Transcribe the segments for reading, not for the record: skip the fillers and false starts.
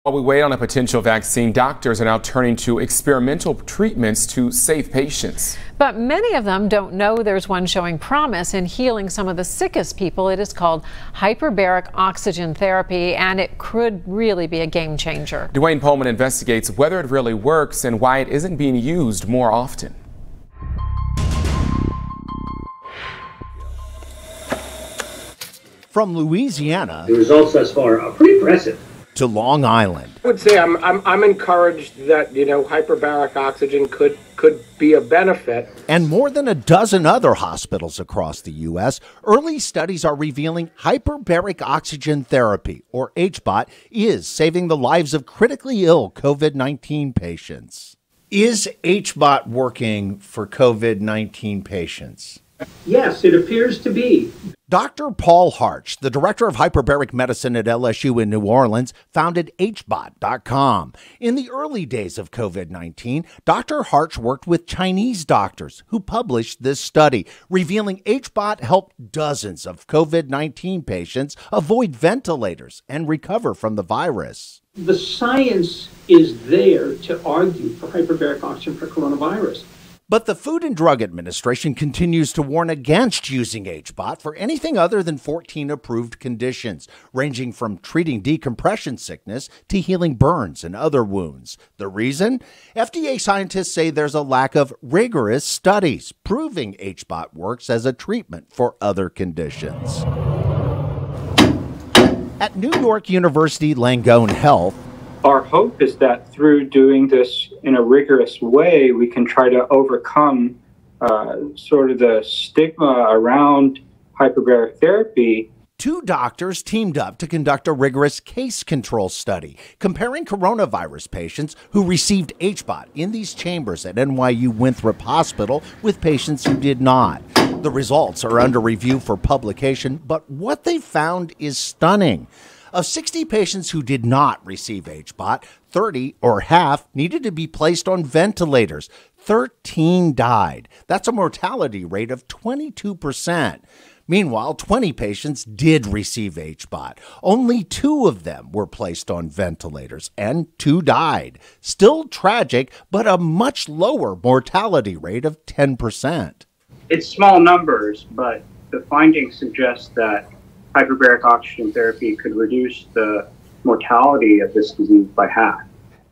While we wait on a potential vaccine, doctors are now turning to experimental treatments to save patients. But many of them don't know there's one showing promise in healing some of the sickest people. It is called hyperbaric oxygen therapy, and it could really be a game changer. Dwayne Pullman investigates whether it really works and why it isn't being used more often. From Louisiana, the results thus far are pretty impressive, to Long Island. I would say I'm encouraged that, hyperbaric oxygen could be a benefit. And more than a dozen other hospitals across the U.S., early studies are revealing hyperbaric oxygen therapy, or HBOT, is saving the lives of critically ill COVID-19 patients. Is HBOT working for COVID-19 patients? Yes, it appears to be. Dr. Paul Harch, the director of hyperbaric medicine at LSU in New Orleans, founded HBOT.com. In the early days of COVID-19, Dr. Harch worked with Chinese doctors who published this study, revealing HBOT helped dozens of COVID-19 patients avoid ventilators and recover from the virus. The science is there to argue for hyperbaric oxygen for coronavirus. But the Food and Drug Administration continues to warn against using HBOT for anything other than 14 approved conditions, ranging from treating decompression sickness to healing burns and other wounds. The reason? FDA scientists say there's a lack of rigorous studies proving HBOT works as a treatment for other conditions. At New York University Langone Health, our hope is that through doing this in a rigorous way, we can try to overcome sort of the stigma around hyperbaric therapy. Two doctors teamed up to conduct a rigorous case control study comparing coronavirus patients who received HBOT in these chambers at NYU Winthrop Hospital with patients who did not. The results are under review for publication, but what they found is stunning. Of 60 patients who did not receive HBOT, 30, or half, needed to be placed on ventilators. 13 died. That's a mortality rate of 22%. Meanwhile, 20 patients did receive HBOT. Only 2 of them were placed on ventilators, and 2 died. Still tragic, but a much lower mortality rate of 10%. It's small numbers, but the findings suggest that hyperbaric oxygen therapy could reduce the mortality of this disease by half.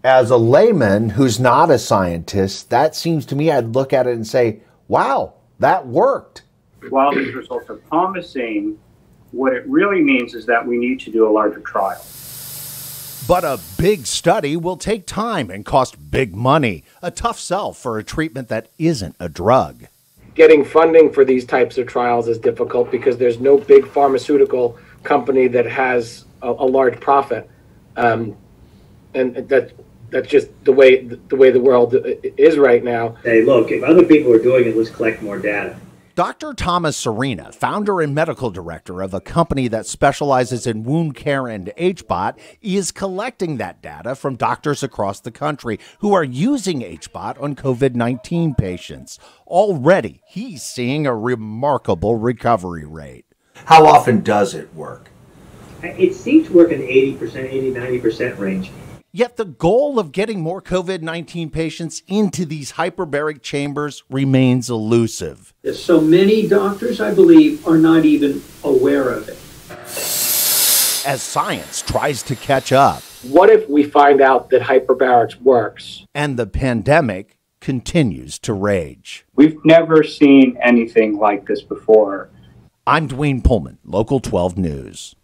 As a layman who's not a scientist, that seems to me, I'd look at it and say, wow, that worked. While these results are promising, what it really means is that we need to do a larger trial. But a big study will take time and cost big money. A tough sell for a treatment that isn't a drug. Getting funding for these types of trials is difficult because there's no big pharmaceutical company that has a large profit, and that's just the way the world is right now. Hey, look, if other people are doing it, let's collect more data. Dr. Thomas Serena, founder and medical director of a company that specializes in wound care and HBOT, is collecting that data from doctors across the country who are using HBOT on COVID-19 patients. Already, he's seeing a remarkable recovery rate. How often does it work? It seems to work in the 80%, 90% range. Yet the goal of getting more COVID-19 patients into these hyperbaric chambers remains elusive. So many doctors, I believe, are not even aware of it. As science tries to catch up. What if we find out that hyperbarics works? And the pandemic continues to rage. We've never seen anything like this before. I'm Dwayne Pullman, Local 12 News.